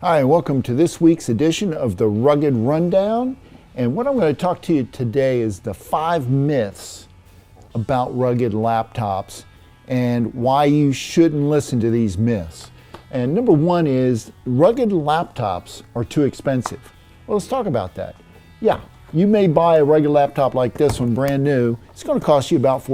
Hi, and welcome to this week's edition of the Rugged Rundown. And what I'm going to talk to you today is the 5 myths about rugged laptops and why you shouldn't listen to these myths. And number one is rugged laptops are too expensive. Well, let's talk about that. Yeah, you may buy a rugged laptop like this one brand new. It's going to cost you about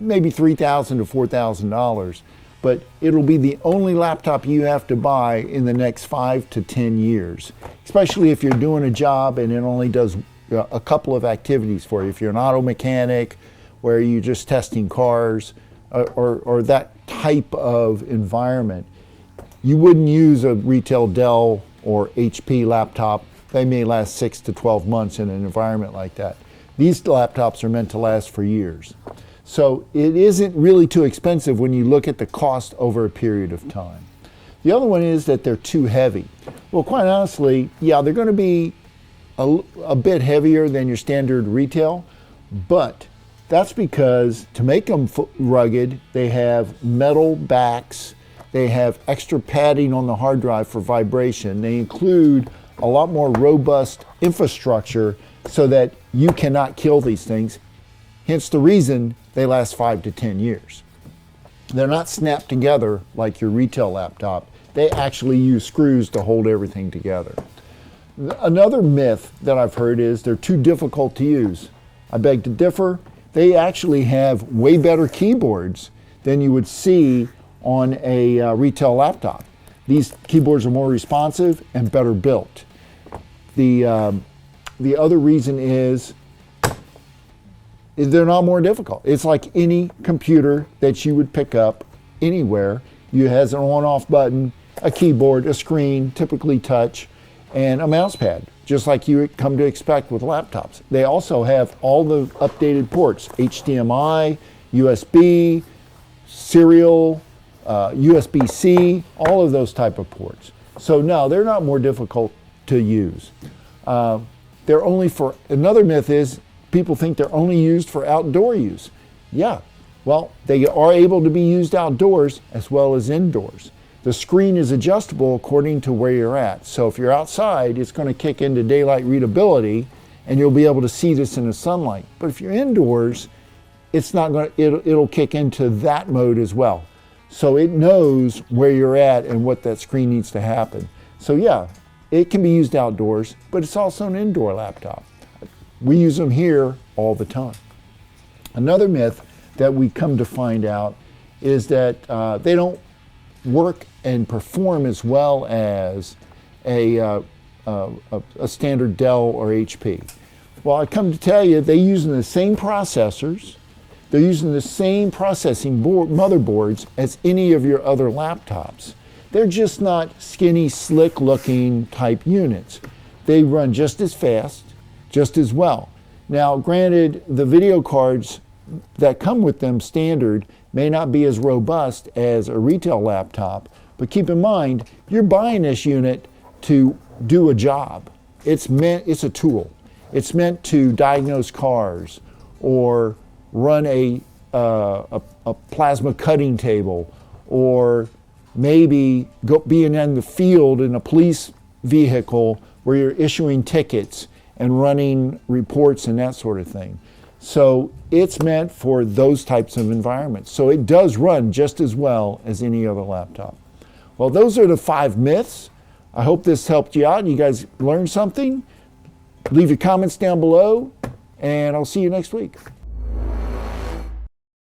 maybe $3,000 to $4,000. But it'll be the only laptop you have to buy in the next 5 to 10 years, especially if you're doing a job and it only does a couple of activities for you. If you're an auto mechanic, where you're just testing cars, or that type of environment, you wouldn't use a retail Dell or HP laptop. They may last 6 to 12 months in an environment like that. These laptops are meant to last for years. So it isn't really too expensive when you look at the cost over a period of time. The other one is that they're too heavy. Well, quite honestly, yeah, they're going to be a bit heavier than your standard retail, but that's because to make them rugged, they have metal backs, they have extra padding on the hard drive for vibration, they include a lot more robust infrastructure so that you cannot kill these things. Hence the reason they last 5 to 10 years. They're not snapped together like your retail laptop. They actually use screws to hold everything together. Another myth that I've heard is they're too difficult to use. I beg to differ. They actually have way better keyboards than you would see on a retail laptop. These keyboards are more responsive and better built. The other reason is they're not more difficult. It's like any computer that you would pick up anywhere. It has an on-off button, a keyboard, a screen, typically touch, and a mouse pad, just like you come to expect with laptops. They also have all the updated ports, HDMI, USB, serial, USB-C, all of those type of ports. So no, they're not more difficult to use. They're only for, another myth is, people think they're only used for outdoor use. Yeah, well, they are able to be used outdoors as well as indoors. The screen is adjustable according to where you're at. So if you're outside, it's going to kick into daylight readability and you'll be able to see this in the sunlight. But if you're indoors, it's not going to, it'll kick into that mode as well. So it knows where you're at and what that screen needs to happen. So yeah, it can be used outdoors, but it's also an indoor laptop. We use them here all the time. Another myth that we come to find out is that they don't work and perform as well as a standard Dell or HP. Well, I come to tell you, they're using the same processors, they're using the same processing motherboards as any of your other laptops. They're just not skinny, slick-looking type units. They run just as fast, just as well. Now, granted, the video cards that come with them standard may not be as robust as a retail laptop, but keep in mind, you're buying this unit to do a job. It's a tool. It's meant to diagnose cars or run a plasma cutting table, or maybe being in the field in a police vehicle where you're issuing tickets and running reports and that sort of thing. So it's meant for those types of environments. So it does run just as well as any other laptop. Well, those are the 5 myths. I hope this helped you out. You guys learned something. Leave your comments down below, and I'll see you next week.